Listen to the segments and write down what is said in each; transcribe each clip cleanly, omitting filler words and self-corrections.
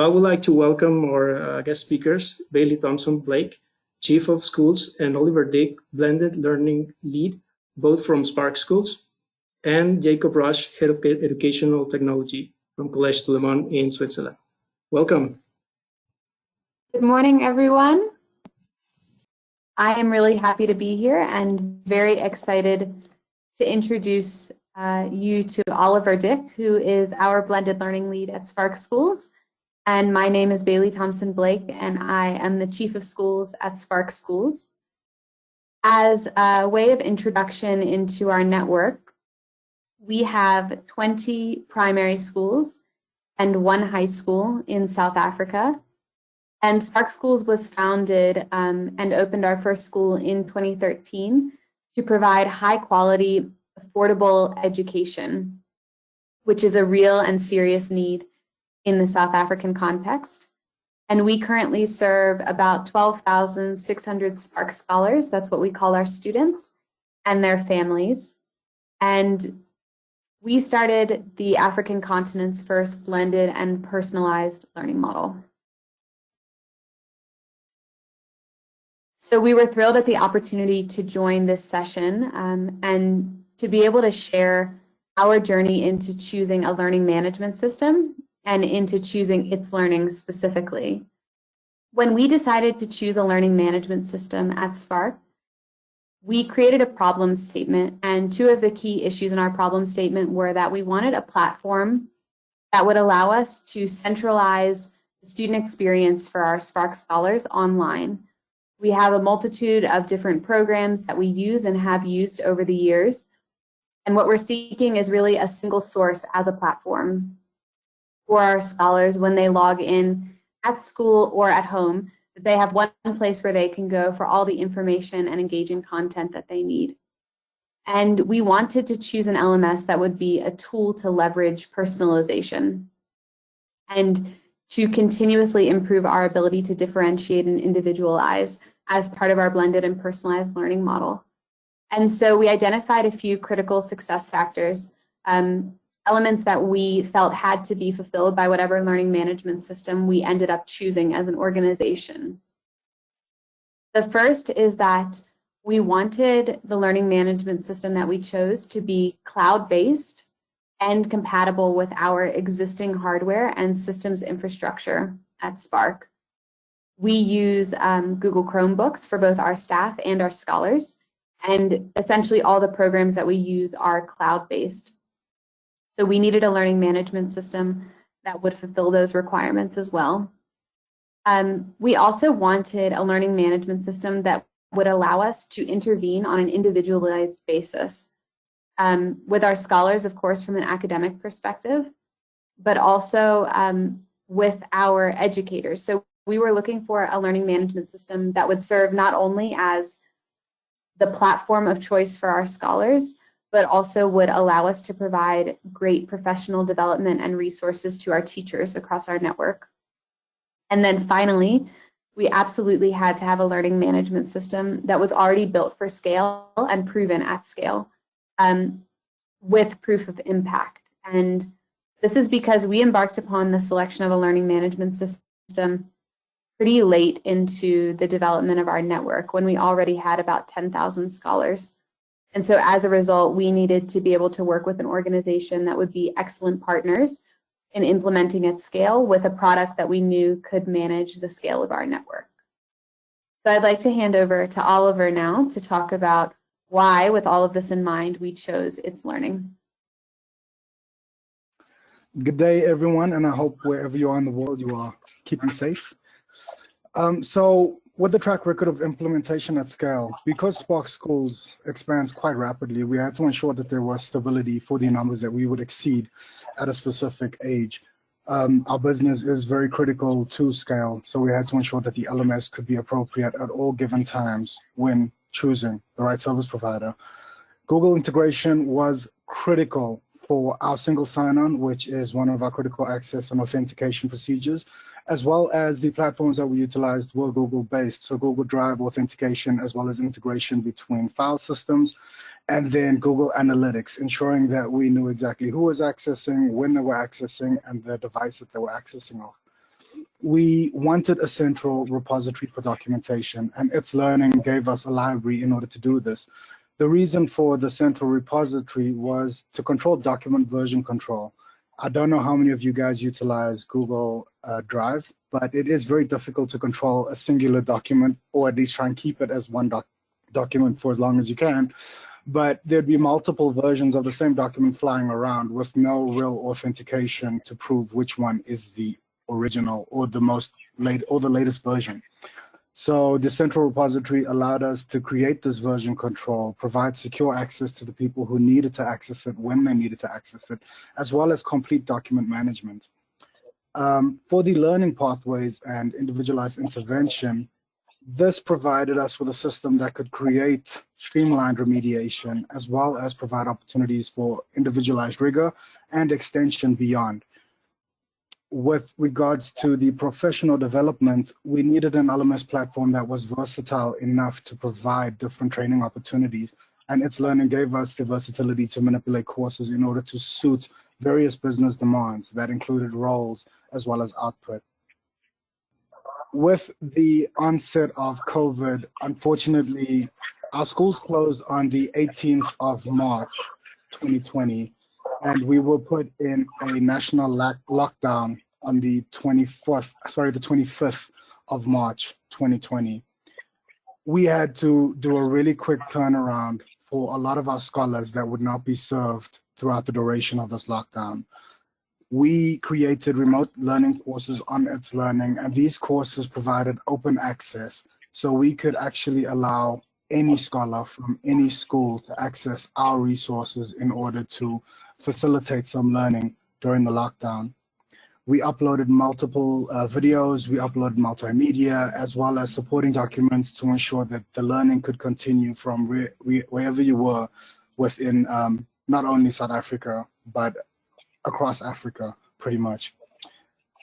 I would like to welcome our guest speakers, Bailey Thomson-Blake, Chief of Schools, and Oliver Dick, Blended Learning Lead, both from Spark Schools, and Jacob Rosch, Head of Educational Technology from Collège du Léman in Switzerland. Welcome. Good morning, everyone. I am really happy to be here and very excited to introduce you to Oliver Dick, who is our Blended Learning Lead at Spark Schools. And my name is Bailey Thomson-Blake, and I am the Chief of Schools at Spark Schools. As a way of introduction into our network, we have 20 primary schools and 1 high school in South Africa. And Spark Schools was founded and opened our first school in 2013 to provide high quality, affordable education, which is a real and serious need in the South African context. And we currently serve about 12,600 Spark Scholars, that's what we call our students, and their families. And we started the African continent's first blended and personalized learning model. So we were thrilled at the opportunity to join this session and to be able to share our journey into choosing a learning management system and into choosing itslearning specifically. When we decided to choose a learning management system at Spark, we created a problem statement, and 2 of the key issues in our problem statement were that we wanted a platform that would allow us to centralize the student experience for our Spark Scholars online. We have a multitude of different programs that we use and have used over the years, and what we're seeking is really a single source as a platform for our scholars when they log in at school or at home, that they have one place where they can go for all the information and engaging content that they need. And we wanted to choose an LMS that would be a tool to leverage personalization and to continuously improve our ability to differentiate and individualize as part of our blended and personalized learning model. And so we identified a few critical success factors, elements that we felt had to be fulfilled by whatever learning management system we ended up choosing as an organization. The first is that we wanted the learning management system that we chose to be cloud-based and compatible with our existing hardware and systems infrastructure at Spark. We use Google Chromebooks for both our staff and our scholars, and essentially all the programs that we use are cloud-based. So we needed a learning management system that would fulfill those requirements as well. We also wanted a learning management system that would allow us to intervene on an individualized basis with our scholars, of course, from an academic perspective, but also with our educators. So we were looking for a learning management system that would serve not only as the platform of choice for our scholars, but also would allow us to provide great professional development and resources to our teachers across our network. And then finally, we absolutely had to have a learning management system that was already built for scale and proven at scale with proof of impact. And this is because we embarked upon the selection of a learning management system pretty late into the development of our network when we already had about 10,000 scholars. And so as a result, we needed to be able to work with an organization that would be excellent partners in implementing at scale with a product that we knew could manage the scale of our network. So I'd like to hand over to Oliver now to talk about why, with all of this in mind, we chose itslearning. Good day, everyone, and I hope wherever you are in the world, you are keeping safe. So with the track record of implementation at scale, because Spark Schools expands quite rapidly, we had to ensure that there was stability for the numbers that we would exceed at a specific age. Our business is very critical to scale, so we had to ensure that the LMS could be appropriate at all given times when choosing the right service provider. Google integration was critical for our single sign-on, which is one of our critical access and authentication procedures, as well as the platforms that we utilized were Google-based, so Google Drive authentication, as well as integration between file systems, and then Google Analytics, ensuring that we knew exactly who was accessing, when they were accessing, and the device that they were accessing off. We wanted a central repository for documentation, and itslearning gave us a library in order to do this. The reason for the central repository was to control document version control. I don't know how many of you guys utilize Google Drive, but it is very difficult to control a singular document, or at least try and keep it as one document for as long as you can. But there'd be multiple versions of the same document flying around with no real authentication to prove which one is the original or the latest version. So the central repository allowed us to create this version control, provide secure access to the people who needed to access it when they needed to access it, as well as complete document management. For the learning pathways and individualized intervention, this provided us with a system that could create streamlined remediation, as well as provide opportunities for individualized rigor and extension beyond. With regards to the professional development, we needed an LMS platform that was versatile enough to provide different training opportunities, and itslearning gave us the versatility to manipulate courses in order to suit various business demands that included roles as well as output. With the onset of COVID, unfortunately, our schools closed on the 18th of March, 2020. And we were put in a national lockdown on the 25th of March, 2020. We had to do a really quick turnaround for a lot of our scholars that would not be served throughout the duration of this lockdown. We created remote learning courses on itslearning, and these courses provided open access, so we could actually allow any scholar from any school to access our resources in order to facilitate some learning during the lockdown. We uploaded multiple videos, we uploaded multimedia, as well as supporting documents to ensure that the learning could continue from wherever you were within not only South Africa, but across Africa, pretty much.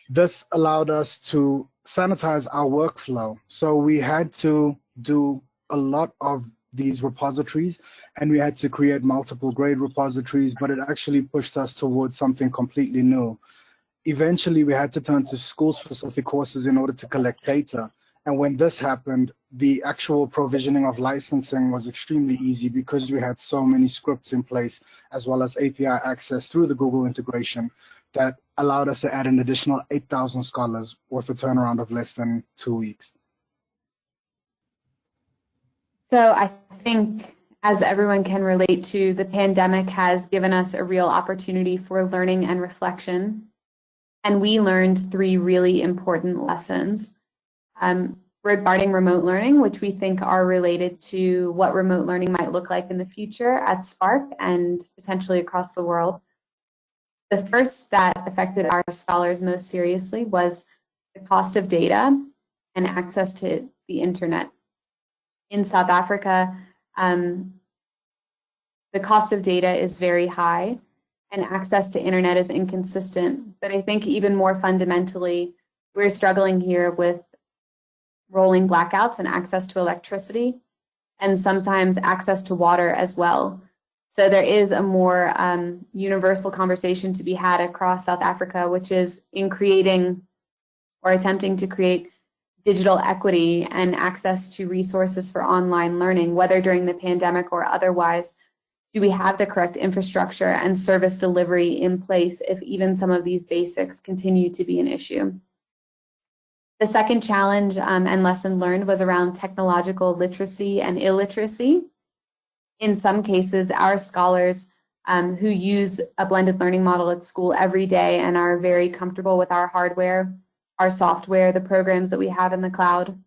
This allowed us to sanitize our workflow. So we had to do a lot of these repositories, and we had to create multiple grade repositories, but it actually pushed us towards something completely new. Eventually, we had to turn to school-specific courses in order to collect data. And when this happened, the actual provisioning of licensing was extremely easy because we had so many scripts in place, as well as API access through the Google integration that allowed us to add an additional 8,000 scholars with a turnaround of less than 2 weeks. So I think, as everyone can relate to, the pandemic has given us a real opportunity for learning and reflection. And we learned 3 really important lessons regarding remote learning, which we think are related to what remote learning might look like in the future at Spark and potentially across the world. The first that affected our scholars most seriously was the cost of data and access to the internet. In South Africa, the cost of data is very high and access to internet is inconsistent. But I think even more fundamentally, we're struggling here with rolling blackouts and access to electricity, and sometimes access to water as well. So there is a more universal conversation to be had across South Africa, which is in creating or attempting to create digital equity and access to resources for online learning, whether during the pandemic or otherwise. Do we have the correct infrastructure and service delivery in place if even some of these basics continue to be an issue? The second challenge and lesson learned was around technological literacy and illiteracy. In some cases, our scholars who use a blended learning model at school every day and are very comfortable with our hardware, our software, the programs that we have in the cloud,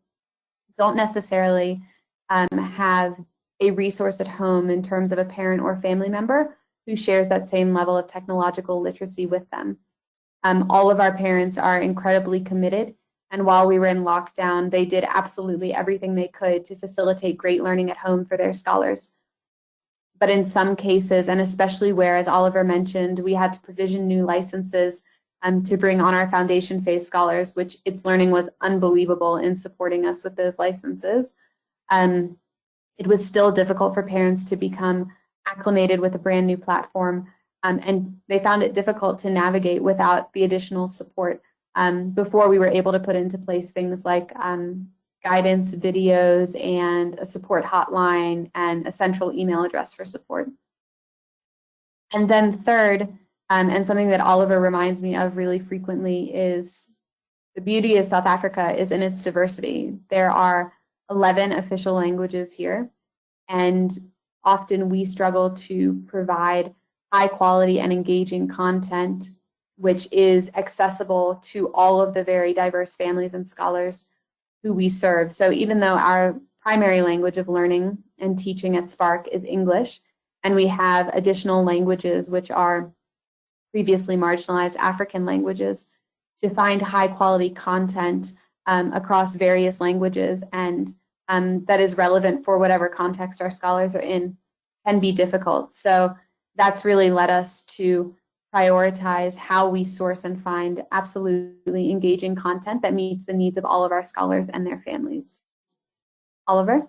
don't necessarily have a resource at home in terms of a parent or family member who shares that same level of technological literacy with them. All of our parents are incredibly committed, and while we were in lockdown, they did absolutely everything they could to facilitate great learning at home for their scholars. But in some cases, and especially where, as Oliver mentioned, we had to provision new licenses to bring on our foundation phase scholars, which itslearning was unbelievable in supporting us with those licenses. It was still difficult for parents to become acclimated with a brand new platform, and they found it difficult to navigate without the additional support before we were able to put into place things like guidance videos and a support hotline and a central email address for support. And then third, and something that Oliver reminds me of really frequently, is the beauty of South Africa is in its diversity. There are 11 official languages here, and often we struggle to provide high quality and engaging content which is accessible to all of the very diverse families and scholars who we serve. So even though our primary language of learning and teaching at Spark is English, and we have additional languages which are previously marginalized African languages, to find high quality content across various languages and that is relevant for whatever context our scholars are in can be difficult. So that's really led us to prioritize how we source and find absolutely engaging content that meets the needs of all of our scholars and their families. Oliver?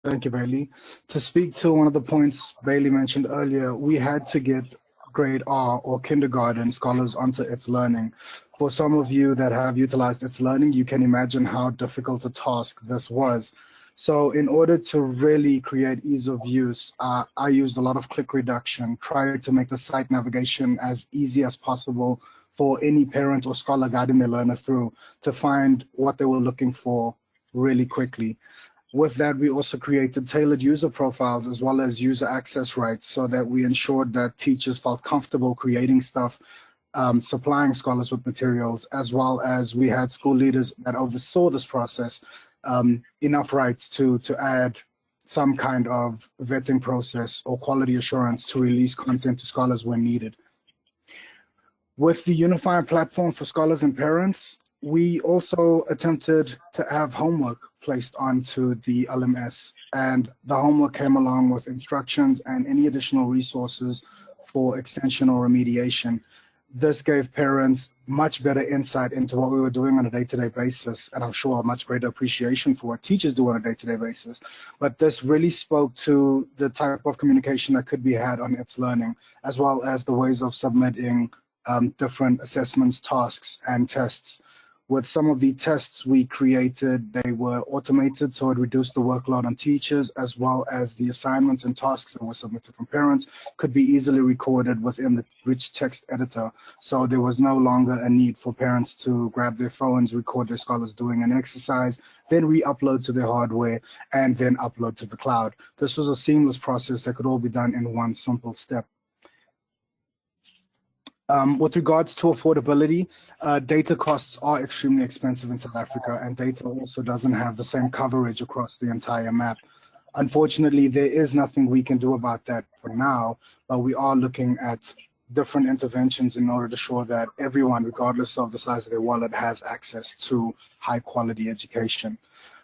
Thank you, Bailey. To speak to one of the points Bailey mentioned earlier, we had to get grade R or kindergarten scholars onto itslearning. For some of you that have utilized itslearning, you can imagine how difficult a task this was. So in order to really create ease of use, I used a lot of click reduction, tried to make the site navigation as easy as possible for any parent or scholar guiding their learner through to find what they were looking for really quickly. With that, we also created tailored user profiles as well as user access rights so that we ensured that teachers felt comfortable creating stuff, supplying scholars with materials, as well as we had school leaders that oversaw this process enough rights to add some kind of vetting process or quality assurance to release content to scholars when needed. With the unified platform for scholars and parents, we also attempted to have homework placed onto the LMS, and the homework came along with instructions and any additional resources for extension or remediation. This gave parents much better insight into what we were doing on a day-to-day basis, and I'm sure a much greater appreciation for what teachers do on a day-to-day basis. But this really spoke to the type of communication that could be had on itslearning, as well as the ways of submitting different assessments, tasks, and tests. With some of the tests we created, they were automated, so it reduced the workload on teachers, as well as the assignments and tasks that were submitted from parents could be easily recorded within the rich text editor. So there was no longer a need for parents to grab their phones, record their scholars doing an exercise, then re-upload to their hardware, and then upload to the cloud. This was a seamless process that could all be done in one simple step. With regards to affordability, data costs are extremely expensive in South Africa, and data also doesn't have the same coverage across the entire map. Unfortunately, there is nothing we can do about that for now, but we are looking at different interventions in order to ensure that everyone, regardless of the size of their wallet, has access to high quality education.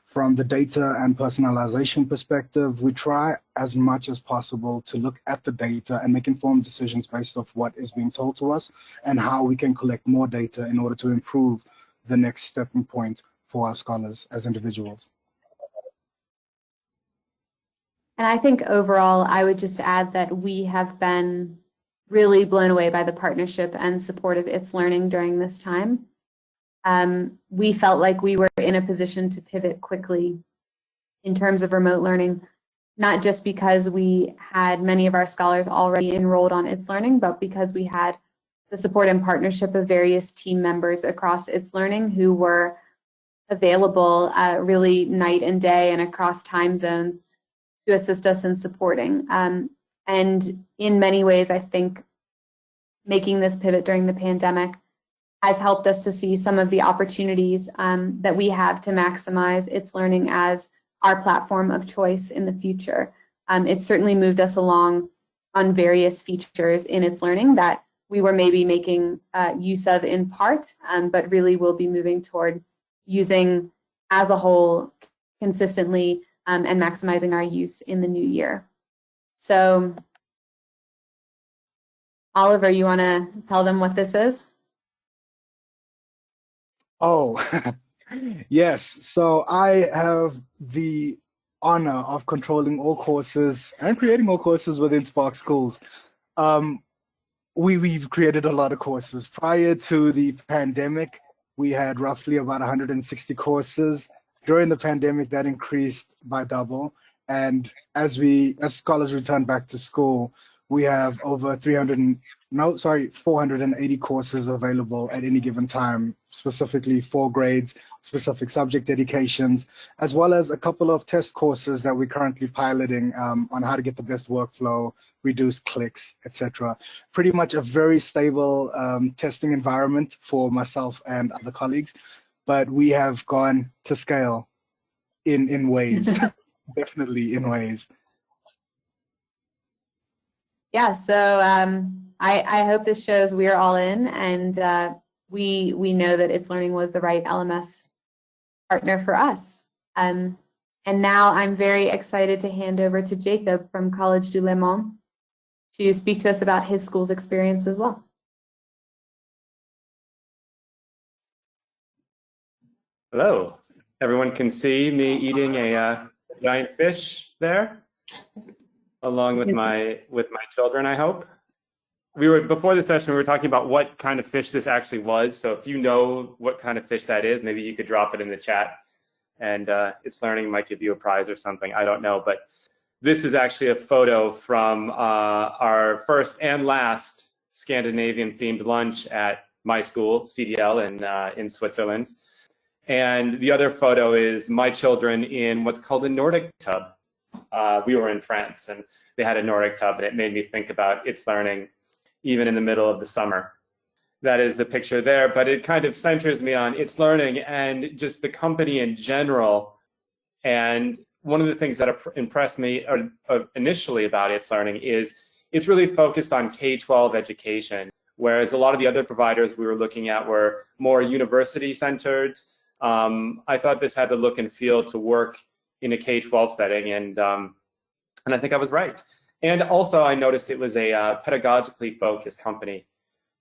From the data and personalization perspective, we try as much as possible to look at the data and make informed decisions based off what is being told to us and how we can collect more data in order to improve the next stepping point for our scholars as individuals. And I think overall, I would just add that we have been really blown away by the partnership and support of itslearning during this time. We felt like we were in a position to pivot quickly in terms of remote learning, not just because we had many of our scholars already enrolled on itslearning, but because we had the support and partnership of various team members across itslearning who were available really night and day and across time zones to assist us in supporting. And in many ways, I think making this pivot during the pandemic has helped us to see some of the opportunities that we have to maximize itslearning as our platform of choice in the future. It certainly moved us along on various features in itslearning that we were maybe making use of in part, but really will be moving toward using as a whole consistently and maximizing our use in the new year. So, Oliver, you want to tell them what this is? Oh, yes. So I have the honor of controlling all courses and creating all courses within Spark Schools. we've created a lot of courses. Prior to the pandemic, we had roughly about 160 courses. During the pandemic, that increased by double. And as scholars return back to school, we have over 480 courses available at any given time, specifically for grades, specific subject dedications, as well as a couple of test courses that we're currently piloting on how to get the best workflow, reduce clicks, etc. Pretty much a very stable testing environment for myself and other colleagues, but we have gone to scale in ways, definitely in ways. Yeah, so I hope this shows we're all in, and we know that itslearning was the right LMS partner for us. And now I'm very excited to hand over to Jacob from Collège du Léman to speak to us about his school's experience as well. Hello. Everyone can see me eating a giant fish there, along with my children, I hope. Before the session, we were talking about what kind of fish this actually was. So if you know what kind of fish that is, maybe you could drop it in the chat, and itslearning might give you a prize or something. I don't know, but this is actually a photo from our first and last Scandinavian-themed lunch at my school, CDL, in Switzerland. And the other photo is my children in what's called a Nordic tub. We were in France, and they had a Nordic tub, and it made me think about itslearning even in the middle of the summer. That is the picture there, but it kind of centers me on itslearning and just the company in general. And one of the things that impressed me initially about itslearning is it's really focused on K12 education, whereas a lot of the other providers we were looking at were more university-centered. I thought this had the look and feel to work in a K12 setting, and I think I was right. And also, I noticed it was a pedagogically focused company.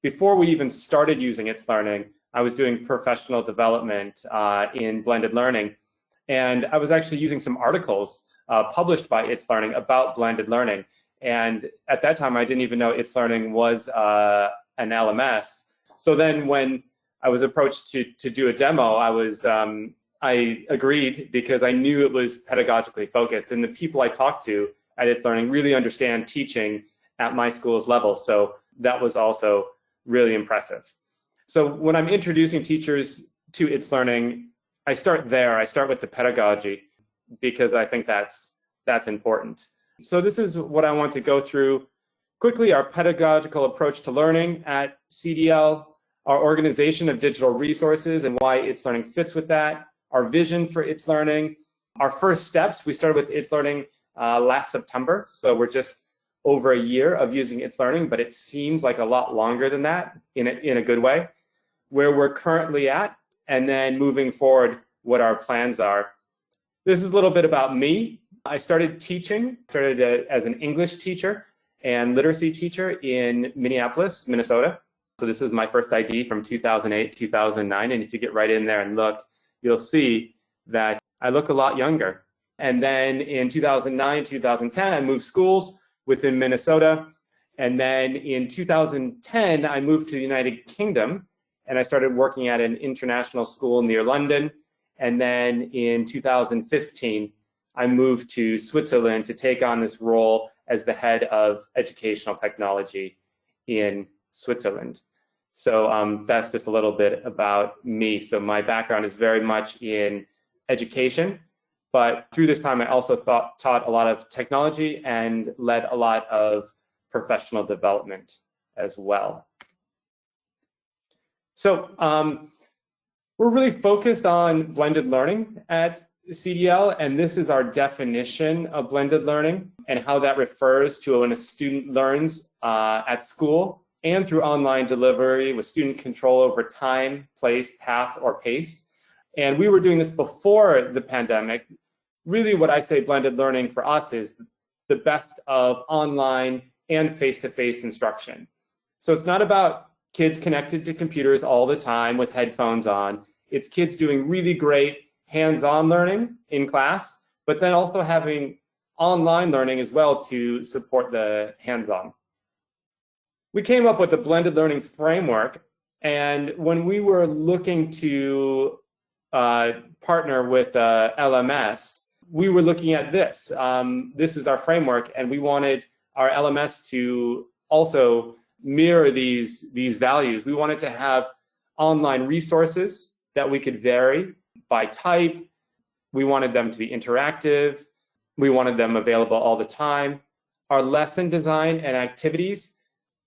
Before we even started using itslearning, I was doing professional development in blended learning, and I was actually using some articles published by itslearning about blended learning. And at that time, I didn't even know itslearning was an LMS. So then, when I was approached to do a demo, I agreed because I knew it was pedagogically focused, and the people I talked to at itslearning really understand teaching at my school's level. So that was also really impressive. So when I'm introducing teachers to itslearning, I start there. I start with the pedagogy because I think that's important. So this is what I want to go through quickly: our pedagogical approach to learning at CDL, our organization of digital resources and why itslearning fits with that, our vision for itslearning, our first steps. We started with itslearning last September, so we're just over a year of using itslearning, but it seems like a lot longer than that in a good way, where we're currently at, and then moving forward, what our plans are. This is a little bit about me. I started teaching, as an English teacher and literacy teacher in Minneapolis, Minnesota. So this is my first ID from 2008, 2009, and if you get right in there and look, you'll see that I look a lot younger. And then in 2009, 2010, I moved schools within Minnesota. And then in 2010, I moved to the United Kingdom, and I started working at an international school near London. And then in 2015, I moved to Switzerland to take on this role as the head of educational technology in Switzerland. So that's just a little bit about me. So my background is very much in education, but through this time I also taught a lot of technology and led a lot of professional development as well. So we're really focused on blended learning at CDL, and this is our definition of blended learning and how that refers to when a student learns at school and through online delivery with student control over time, place, path, or pace. And we were doing this before the pandemic. Really what I say blended learning for us is the best of online and face-to-face instruction. So it's not about kids connected to computers all the time with headphones on. It's kids doing really great hands-on learning in class, but then also having online learning as well to support the hands-on. we came up with a blended learning framework. And when we were looking to partner with LMS, we were looking at this. This is our framework, and we wanted our LMS to also mirror these values. We wanted to have online resources that we could vary by type. We wanted them to be interactive. We wanted them available all the time. Our lesson design and activities,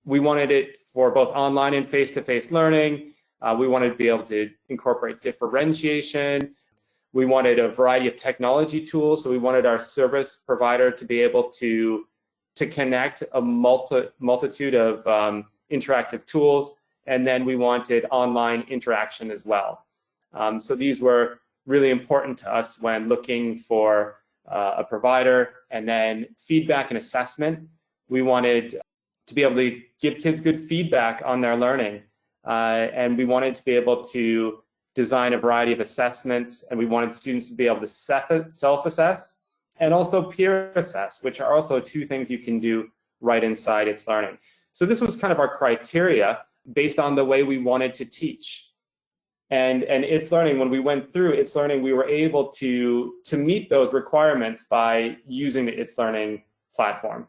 we wanted it for both online and face-to-face learning. We wanted to be able to incorporate differentiation. We wanted a variety of technology tools. So we wanted our service provider to be able to connect a multitude of interactive tools. And then we wanted online interaction as well. So these were really important to us when looking for a provider. And then feedback and assessment. We wanted to be able to give kids good feedback on their learning. And we wanted to be able to design a variety of assessments, and we wanted students to be able to self-assess and also peer assess, which are also two things you can do right inside itslearning. So this was kind of our criteria based on the way we wanted to teach. And itslearning, when we went through itslearning, we were able to meet those requirements by using the itslearning platform.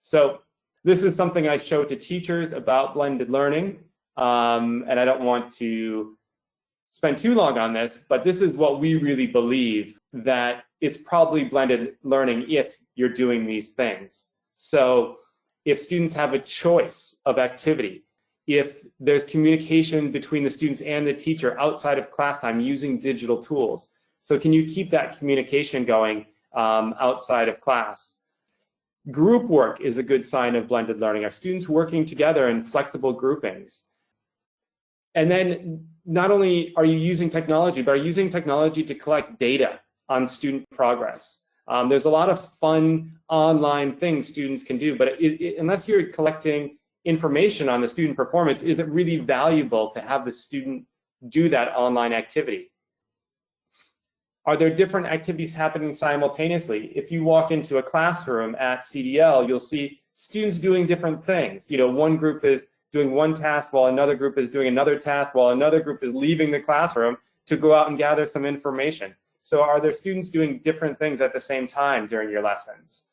So this is something I show to teachers about blended learning, and I don't want to spend too long on this, but this is what we really believe, that it's probably blended learning if you're doing these things. So if students have a choice of activity, if there's communication between the students and the teacher outside of class time using digital tools. So can you keep that communication going outside of class? Group work is a good sign of blended learning. Are students working together in flexible groupings? And then not only are you using technology, but are you using technology to collect data on student progress? There's a lot of fun online things students can do, but unless you're collecting information on the student performance, is it really valuable to have the student do that online activity? Are there different activities happening simultaneously? If you walk into a classroom at CDL, you'll see students doing different things. You know, one group is doing one task while another group is doing another task while another group is leaving the classroom to go out and gather some information. So are there students doing different things at the same time during your lessons?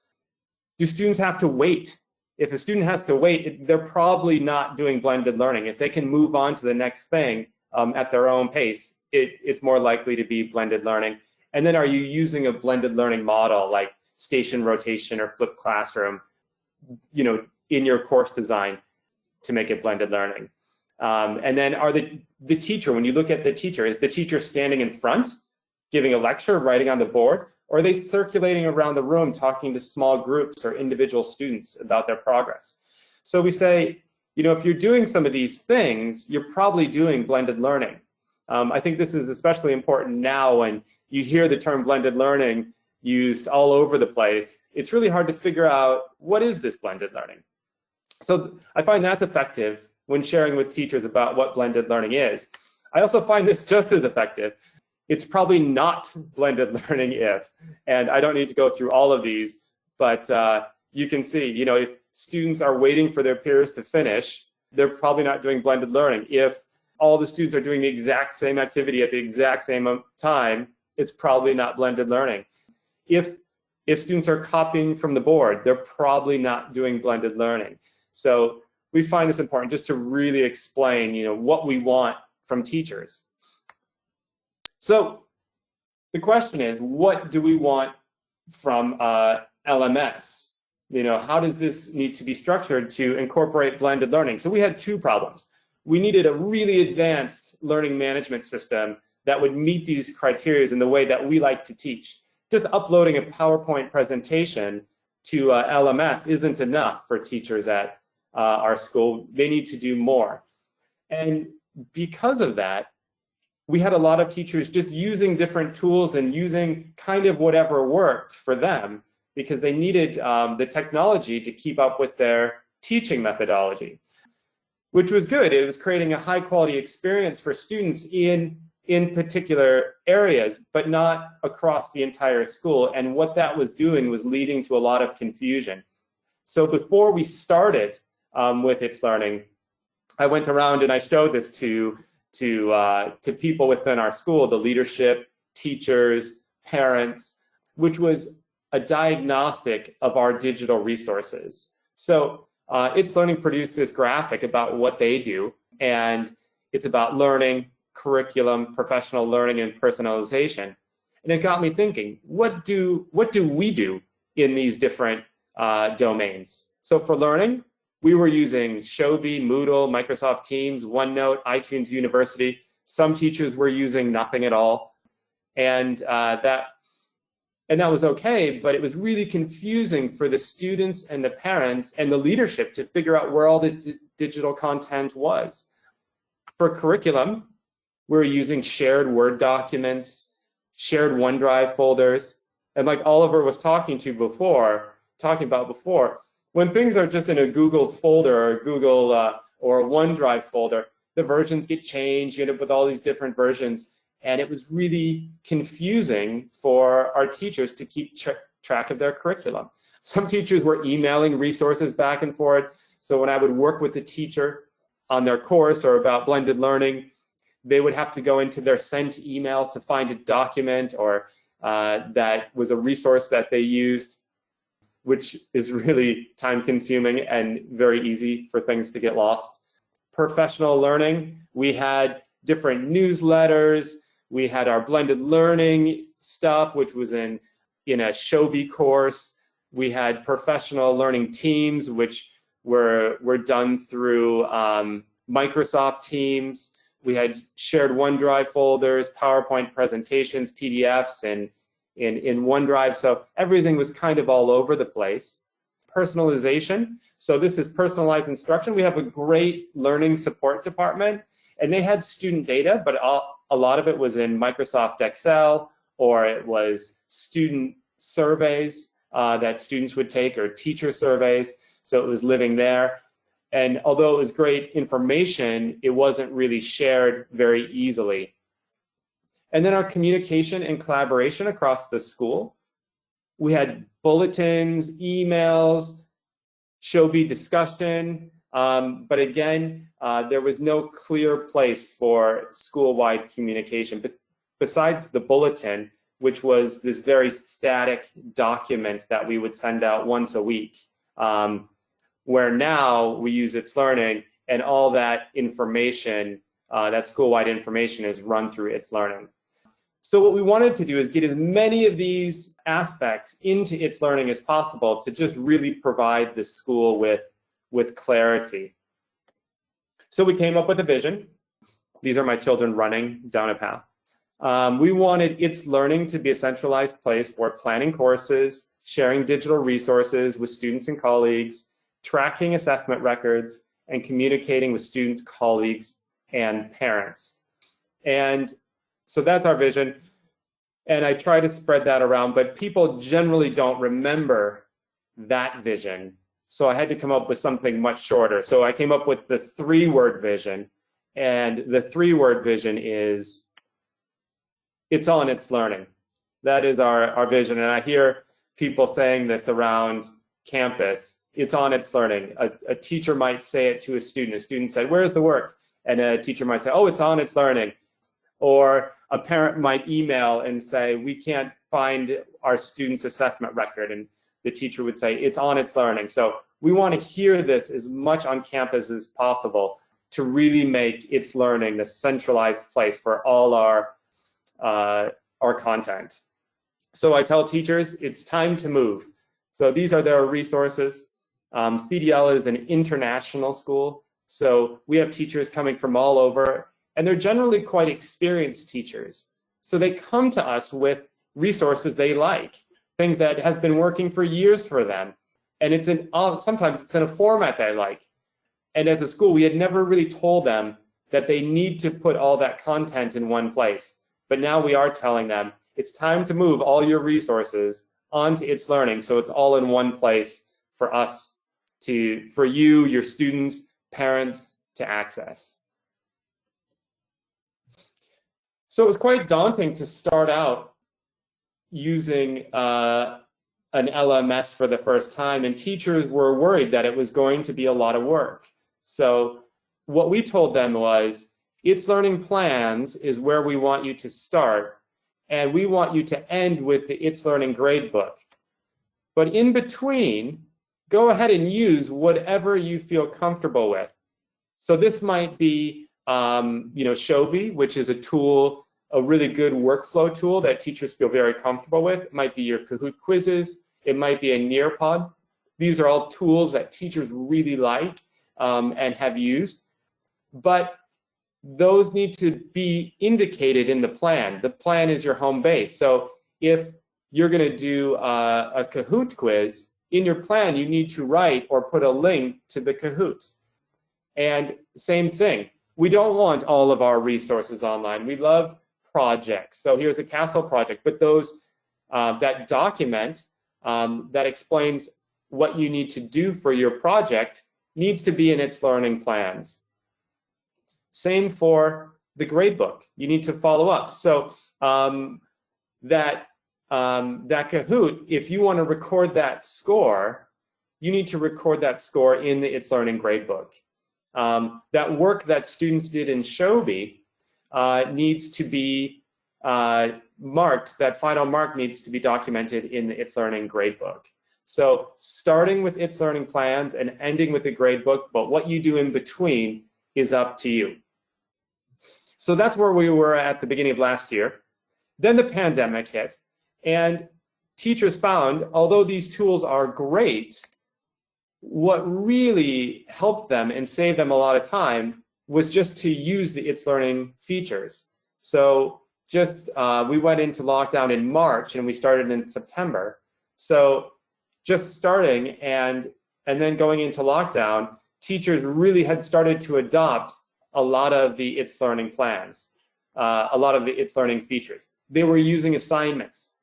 Do students have to wait? If a student has to wait, they're probably not doing blended learning. If they can move on to the next thing at their own pace, it's more likely to be blended learning. And then are you using a blended learning model like station rotation or flipped classroom, you know, in your course design to make it blended learning? And then are the teacher, when you look at the teacher, is the teacher standing in front, giving a lecture, writing on the board, or are they circulating around the room talking to small groups or individual students about their progress? So we say, you know, if you're doing some of these things, you're probably doing blended learning. I think this is especially important now when you hear the term blended learning used all over the place. It's really hard to figure out, what is this blended learning? So I find that's effective when sharing with teachers about what blended learning is. I also find this just as effective. It's probably not blended learning if, and I don't need to go through all of these, but you can see, you know, if students are waiting for their peers to finish, they're probably not doing blended learning. If all the students are doing the exact same activity at the exact same time, it's probably not blended learning. If students are copying from the board, they're probably not doing blended learning. So we find this important just to really explain, you know, what we want from teachers. So the question is, what do we want from LMS? You know, how does this need to be structured to incorporate blended learning? So we had two problems. We needed a really advanced learning management system that would meet these criteria in the way that we like to teach. Just uploading a PowerPoint presentation to LMS isn't enough for teachers at our school. They need to do more. And because of that, we had a lot of teachers just using different tools and using kind of whatever worked for them because they needed the technology to keep up with their teaching methodology, which was good. It was creating a high quality experience for students in particular areas, but not across the entire school. And what that was doing was leading to a lot of confusion. So before we started with itslearning. I went around and I showed this to people within our school, the leadership, teachers, parents, which was a diagnostic of our digital resources. So itslearning produced this graphic about what they do, and it's about learning, curriculum, professional learning, and personalization. And it got me thinking, what do we do in these different domains? So for learning, we were using Shobi, Moodle, Microsoft Teams, OneNote, iTunes University. Some teachers were using nothing at all. And that was okay, but it was really confusing for the students and the parents and the leadership to figure out where all the digital content was. For curriculum, we're using shared Word documents, shared OneDrive folders, and like Oliver was talking about before, when things are just in a Google folder or Google or a OneDrive folder, the versions get changed, you end up with all these different versions. And it was really confusing for our teachers to keep track of their curriculum. Some teachers were emailing resources back and forth. So when I would work with the teacher on their course or about blended learning, they would have to go into their sent email to find a document or that was a resource that they used, which is really time consuming and very easy for things to get lost. Professional learning, we had different newsletters. We had our blended learning stuff, which was in a Shobi course. We had professional learning teams, which were done through Microsoft Teams. We had shared OneDrive folders, PowerPoint presentations, PDFs, and in OneDrive. So everything was kind of all over the place. Personalization. So this is personalized instruction. We have a great learning support department, and they had student data, but a lot of it was in Microsoft Excel, or it was student surveys that students would take, or teacher surveys. So it was living there. And although it was great information, it wasn't really shared very easily. And then our communication and collaboration across the school. We had bulletins, emails, Shobi discussion, but again, there was no clear place for school-wide communication. But besides the bulletin, which was this very static document that we would send out once a week, where now we use itslearning, and all that information, that school-wide information, is run through itslearning. So what we wanted to do is get as many of these aspects into itslearning as possible to just really provide the school with clarity. So we came up with a vision. These are my children running down a path. We wanted itslearning to be a centralized place for planning courses, sharing digital resources with students and colleagues, tracking assessment records, and communicating with students, colleagues, and parents. And so that's our vision. And I try to spread that around, but people generally don't remember that vision. So I had to come up with something much shorter. So I came up with the 3-word vision. And the 3-word vision is, it's on itslearning. That is our vision. And I hear people saying this around campus. It's on itslearning. A teacher might say it to a student. A student said, "Where's the work?" And a teacher might say, "Oh, it's on itslearning." Or a parent might email and say, "We can't find our student's assessment record." And the teacher would say, "It's on itslearning." So we want to hear this as much on campus as possible to really make itslearning the centralized place for all our content. So I tell teachers, it's time to move. So these are their resources. CDL is an international school. So we have teachers coming from all over, and they're generally quite experienced teachers. So they come to us with resources they like, things that have been working for years for them. And sometimes it's in a format they like. And as a school, we had never really told them that they need to put all that content in one place. But now we are telling them, it's time to move all your resources onto itslearning, so it's all in one place for us for you, your students, parents to access. So it was quite daunting to start out using a an LMS for the first time, and teachers were worried that it was going to be a lot of work. So what we told them was, itslearning plans is where we want you to start, and we want you to end with the itslearning gradebook. But in between, go ahead and use whatever you feel comfortable with. So this might be, Shobi, which is a tool, a really good workflow tool that teachers feel very comfortable with. It might be your Kahoot quizzes. It might be a Nearpod. These are all tools that teachers really like and have used. But those need to be indicated in the plan. The plan is your home base. So if you're going to do a Kahoot quiz, in your plan, you need to write or put a link to the Kahoot. And same thing, we don't want all of our resources online. We love projects. So here's a castle project, but those that document that explains what you need to do for your project needs to be in itslearning plans. Same for the gradebook. You need to follow up. So that Kahoot, if you want to record that score, you need to record that score in the itslearning gradebook. That work that students did in Shobi needs to be marked. That final mark needs to be documented in the itslearning gradebook. So starting with itslearning plans and ending with the gradebook, but what you do in between is up to you. So that's where we were at the beginning of last year. Then the pandemic hit, and teachers found, although these tools are great, what really helped them and saved them a lot of time was just to use the itslearning features. So just we went into lockdown in March and we started in September. So just starting and then going into lockdown, teachers really had started to adopt a lot of the itslearning plans, a lot of the itslearning features. They were using assignments.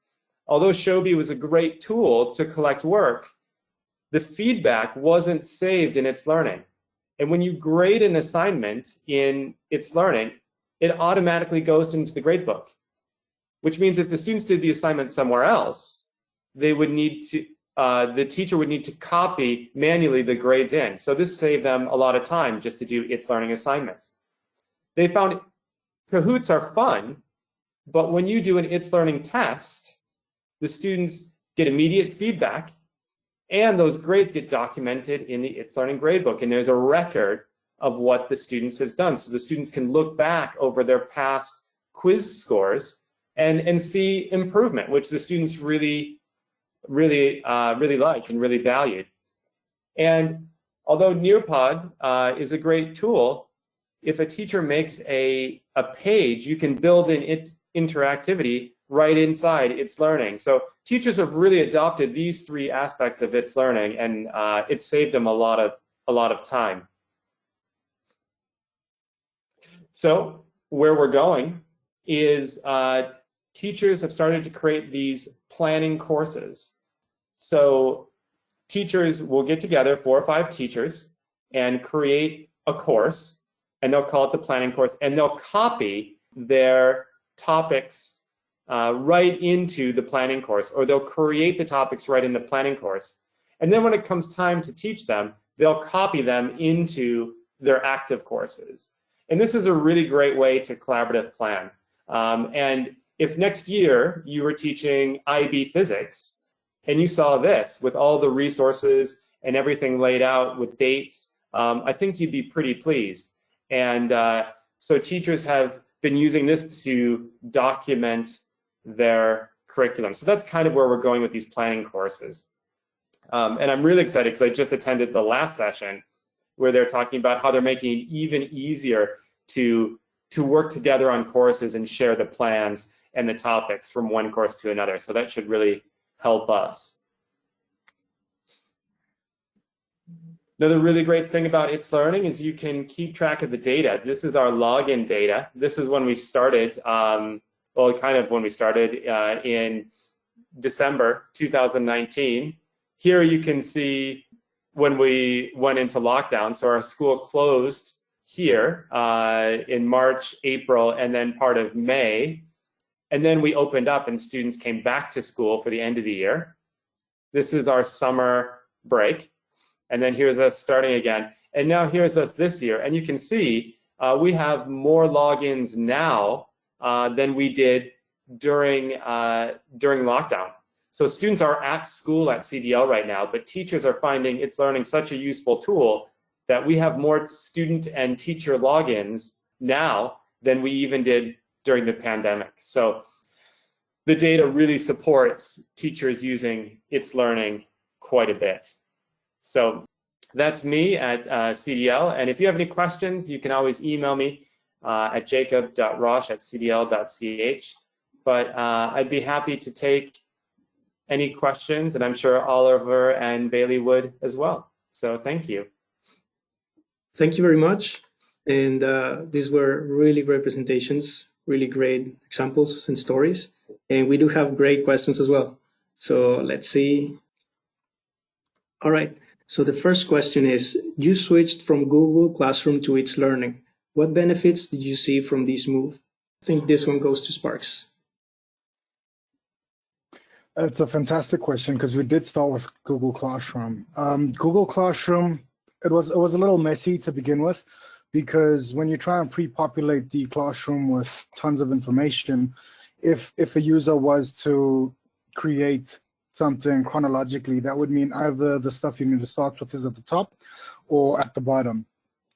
Although Shobi was a great tool to collect work, the feedback wasn't saved in itslearning. And when you grade an assignment in itslearning, it automatically goes into the gradebook, which means if the students did the assignment somewhere else, they would need to, the teacher would need to copy manually the grades in. So this saved them a lot of time just to do itslearning assignments. They found Kahoots are fun, but when you do an itslearning test, the students get immediate feedback, and those grades get documented in the itslearning gradebook, and there's a record of what the students has done. So the students can look back over their past quiz scores and see improvement, which the students really liked and really valued. And although Nearpod is a great tool, if a teacher makes a page, you can build in interactivity right inside itslearning. So teachers have really adopted these three aspects of itslearning, and it saved them a lot of time. So where we're going is teachers have started to create these planning courses. So teachers will get together, 4 or 5 teachers, and create a course, and they'll call it the planning course, and they'll copy their topics right into the planning course, or they'll create the topics right in the planning course. And then when it comes time to teach them, they'll copy them into their active courses. And this is a really great way to collaborative plan. And if next year you were teaching IB physics and you saw this with all the resources and everything laid out with dates, I think you'd be pretty pleased. And so teachers have been using this to document their curriculum. So that's kind of where we're going with these planning courses. And I'm really excited because I just attended the last session where they're talking about how they're making it even easier to work together on courses and share the plans and the topics from one course to another. So that should really help us. Another really great thing about itslearning is you can keep track of the data. This is our login data. This is when we started, well, kind of when we started in December 2019. Here you can see when we went into lockdown. So our school closed here in March, April, and then part of May. And then we opened up and students came back to school for the end of the year. This is our summer break. And then here's us starting again. And now here's us this year. And you can see we have more logins now than we did during lockdown. So students are at school at CDL right now, but teachers are finding itslearning such a useful tool that we have more student and teacher logins now than we even did during the pandemic. So the data really supports teachers using itslearning quite a bit. So that's me at CDL. And if you have any questions, you can always email me at jacob.rosch@cdl.ch. But I'd be happy to take any questions, and I'm sure Oliver and Bailey would as well. So thank you. Thank you very much. And these were really great presentations, really great examples and stories. And we do have great questions as well. So let's see. All right. So the first question is, you switched from Google Classroom to itslearning. What benefits did you see from this move? I think this one goes to Sparks. It's a fantastic question because we did start with Google Classroom. Google Classroom, it was a little messy to begin with, because when you try and pre-populate the classroom with tons of information, if a user was to create something chronologically, that would mean either the stuff you need to start with is at the top or at the bottom.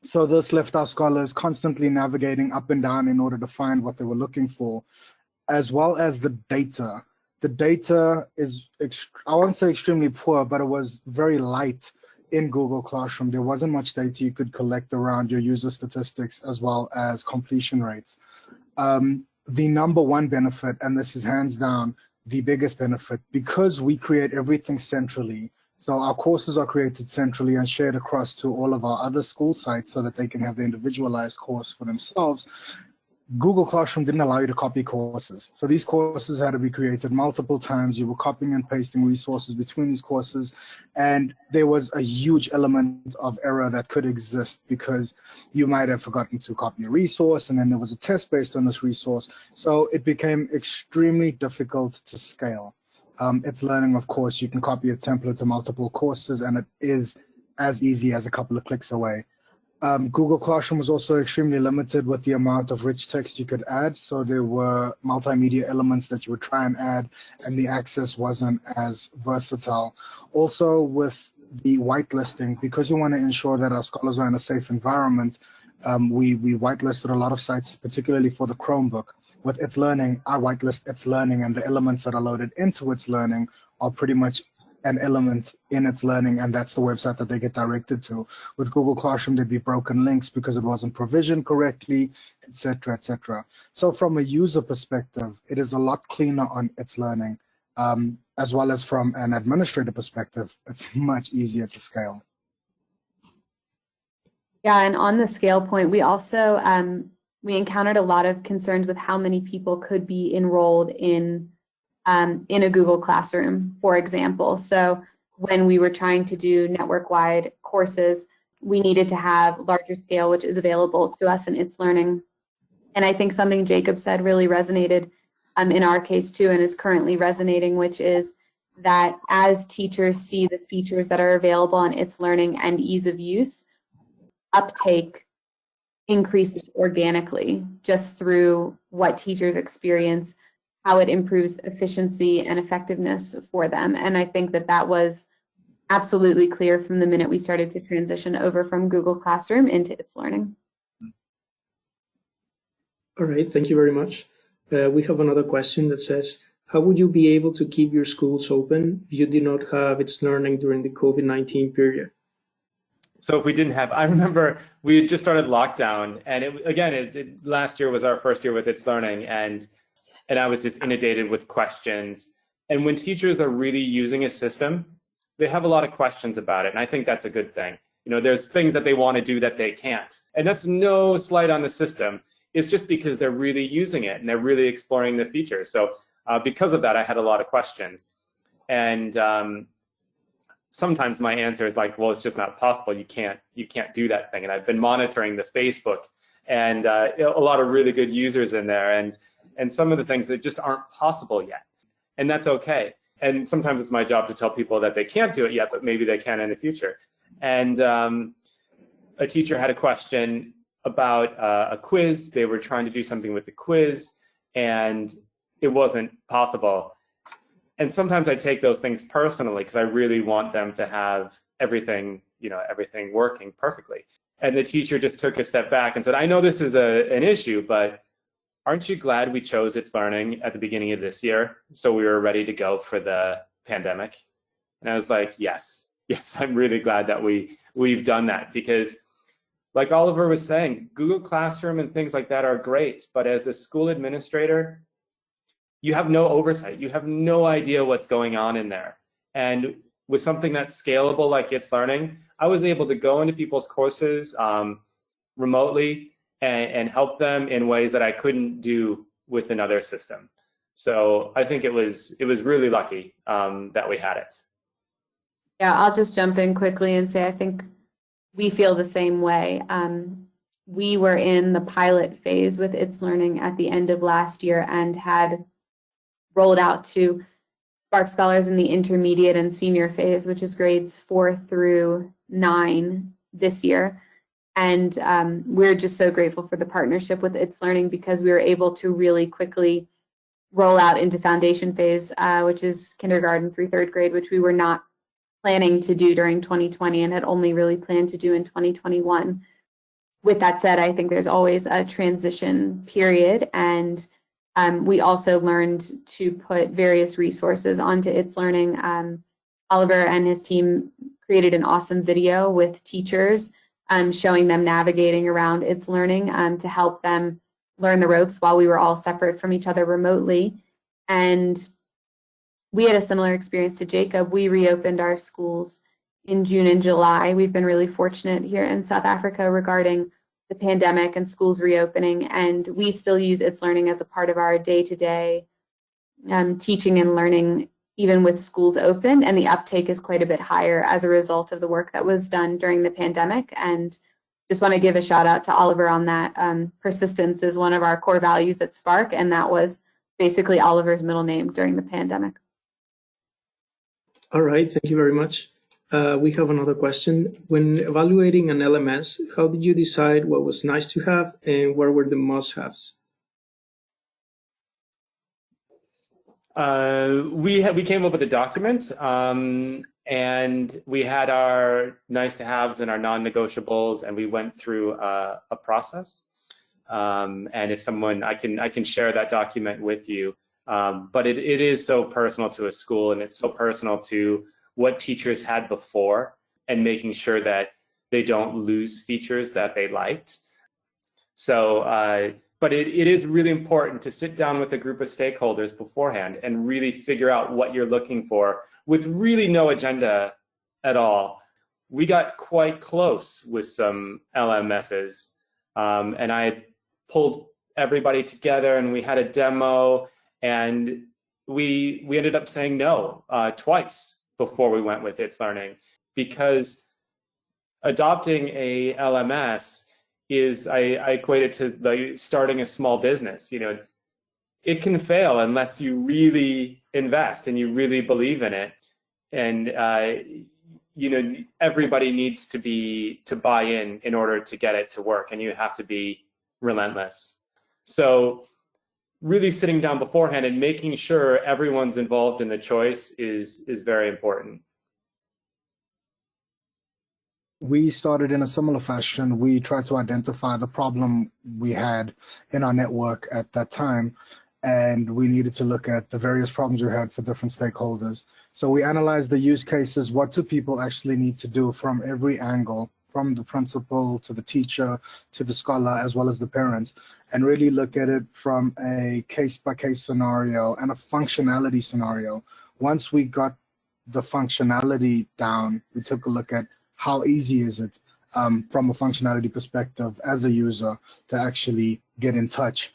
So this left our scholars constantly navigating up and down in order to find what they were looking for, as well as the data. The data is, I won't say extremely poor, but it was very light in Google Classroom. There wasn't much data you could collect around your user statistics as well as completion rates. The number one benefit, and this is hands down the biggest benefit, because we create everything centrally. So our courses are created centrally and shared across to all of our other school sites so that they can have the individualized course for themselves. Google Classroom didn't allow you to copy courses. So these courses had to be created multiple times. You were copying and pasting resources between these courses. And there was a huge element of error that could exist because you might have forgotten to copy a resource, and then there was a test based on this resource. So it became extremely difficult to scale. itslearning, of course, you can copy a template to multiple courses, and it is as easy as a couple of clicks away. Google Classroom was also extremely limited with the amount of rich text you could add. So there were multimedia elements that you would try and add, and the access wasn't as versatile. Also with the whitelisting, because you want to ensure that our scholars are in a safe environment, we whitelisted a lot of sites, particularly for the Chromebook. With itslearning, I whitelist itslearning, and the elements that are loaded into itslearning are pretty much an element in itslearning, and that's the website that they get directed to. With Google Classroom, there'd be broken links because it wasn't provisioned correctly, etc., etc. So from a user perspective, it is a lot cleaner on itslearning, as well as from an administrator perspective, it's much easier to scale. Yeah, and on the scale point, we also we encountered a lot of concerns with how many people could be enrolled in a Google Classroom, for example. So when we were trying to do network-wide courses, we needed to have larger scale, which is available to us in itslearning. And I think something Jacob said really resonated in our case too, and is currently resonating, which is that as teachers see the features that are available on itslearning and ease of use, uptake increases organically just through what teachers experience, how it improves efficiency and effectiveness for them. And I think that that was absolutely clear from the minute we started to transition over from Google Classroom into itslearning. All right, thank you very much. We have another question that says, how would you be able to keep your schools open if you did not have itslearning during the COVID-19 period? So if we didn't have, I remember we had just started lockdown, and last year was our first year with itslearning, and I was just inundated with questions. And when teachers are really using a system, they have a lot of questions about it, and I think that's a good thing. You know, there's things that they want to do that they can't, and that's no slight on the system. It's just because they're really using it and they're really exploring the features. So because of that, I had a lot of questions, and sometimes my answer is like, well, it's just not possible. You can't do that thing. And I've been monitoring the Facebook, and a lot of really good users in there, and some of the things that just aren't possible yet. And that's okay. And sometimes it's my job to tell people that they can't do it yet, but maybe they can in the future. And a teacher had a question about a quiz. They were trying to do something with the quiz, and it wasn't possible. And sometimes I take those things personally because I really want them to have everything, everything working perfectly. And the teacher just took a step back and said, I know this is an issue, but aren't you glad we chose itslearning at the beginning of this year so we were ready to go for the pandemic? And I was like, yes, I'm really glad that we've done that, because like Oliver was saying, Google Classroom and things like that are great, but as a school administrator, you have no oversight. You have no idea what's going on in there. And with something that's scalable like itslearning, I was able to go into people's courses remotely and help them in ways that I couldn't do with another system. So I think it was really lucky that we had it. Yeah, I'll just jump in quickly and say I think we feel the same way. We were in the pilot phase with itslearning at the end of last year and had rolled out to Spark Scholars in the intermediate and senior phase, which is grades 4 through 9 this year. And we're just so grateful for the partnership with itslearning, because we were able to really quickly roll out into foundation phase, which is kindergarten through 3rd grade, which we were not planning to do during 2020 and had only really planned to do in 2021. With that said, I think there's always a transition period, and we also learned to put various resources onto itslearning. Oliver and his team created an awesome video with teachers showing them navigating around itslearning to help them learn the ropes while we were all separate from each other remotely. And we had a similar experience to Jacob. We reopened our schools in June and July. We've been really fortunate here in South Africa regarding the pandemic and schools reopening, and we still use itslearning as a part of our day-to-day teaching and learning, even with schools open, and the uptake is quite a bit higher as a result of the work that was done during the pandemic. And just want to give a shout out to Oliver on that. Persistence is one of our core values at Spark, and that was basically Oliver's middle name during the pandemic. All right, thank you very much. We have another question. When evaluating an LMS, how did you decide what was nice to have and what were the must-haves? We came up with a document, and we had our nice-to-haves and our non-negotiables, and we went through a process. And if someone, I can share that document with you. But it is so personal to a school, and it's so personal to what teachers had before, and making sure that they don't lose features that they liked. So, but it is really important to sit down with a group of stakeholders beforehand and really figure out what you're looking for with really no agenda at all. We got quite close with some LMSs, and I pulled everybody together and we had a demo, and we ended up saying no twice before we went with itslearning, because adopting a LMS is, I equate it to like starting a small business. It can fail unless you really invest and you really believe in it. And everybody needs to buy in order to get it to work, and you have to be relentless. So really sitting down beforehand and making sure everyone's involved in the choice is very important. We started in a similar fashion. We tried to identify the problem we had in our network at that time, and we needed to look at the various problems we had for different stakeholders. So we analyzed the use cases. What do people actually need to do from every angle, from the principal to the teacher to the scholar, as well as the parents, and really look at it from a case-by-case scenario and a functionality scenario. Once we got the functionality down, we took a look at how easy is it from a functionality perspective as a user to actually get in touch.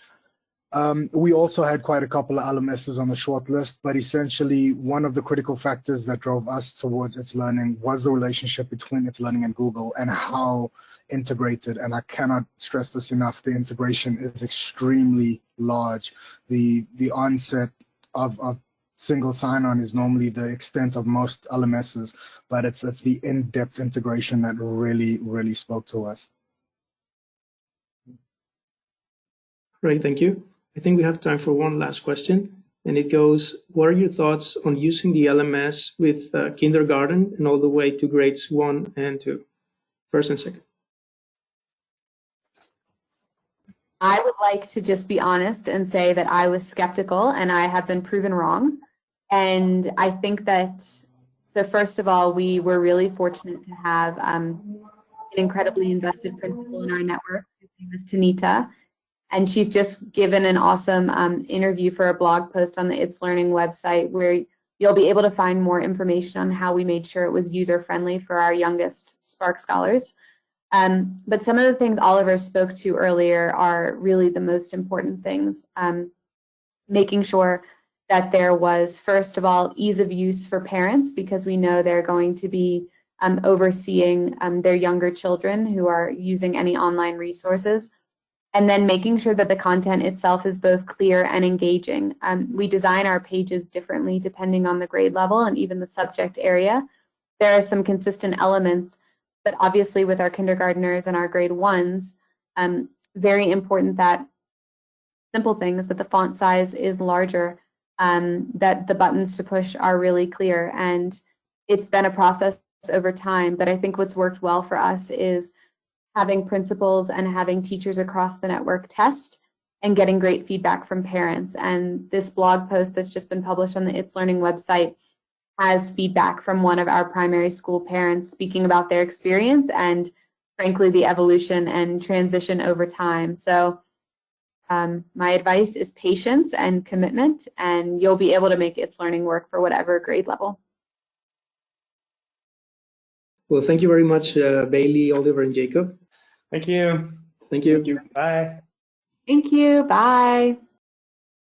We also had quite a couple of LMSs on the short list, but essentially one of the critical factors that drove us towards itslearning was the relationship between itslearning and Google and how integrated, and I cannot stress this enough, the integration is extremely large. The onset of single sign-on is normally the extent of most LMSs, but it's the in-depth integration that really spoke to us. Great, thank you. I think we have time for one last question, and it goes, what are your thoughts on using the LMS with kindergarten and all the way to grades 1 and 2, first and second? I would like to just be honest and say that I was skeptical and I have been proven wrong. And I think that, so first of all, we were really fortunate to have an incredibly invested principal in our network. Her name is Tanita, and she's just given an awesome interview for a blog post on the itslearning website where you'll be able to find more information on how we made sure it was user-friendly for our youngest Spark scholars. But some of the things Oliver spoke to earlier are really the most important things. Making sure that there was, first of all, ease of use for parents, because we know they're going to be overseeing their younger children who are using any online resources. And then making sure that the content itself is both clear and engaging. We design our pages differently depending on the grade level and even the subject area. There are some consistent elements, but obviously with our kindergartners and our grade 1s, very important that simple things, that the font size is larger, that the buttons to push are really clear. And it's been a process over time, but I think what's worked well for us is having principals and having teachers across the network test and getting great feedback from parents. And this blog post that's just been published on the itslearning website has feedback from one of our primary school parents speaking about their experience and, frankly, the evolution and transition over time. So my advice is patience and commitment, and you'll be able to make itslearning work for whatever grade level. Well, thank you very much, Bailey, Oliver, and Jacob. Thank you. Thank you. Thank you. Bye. Thank you. Bye.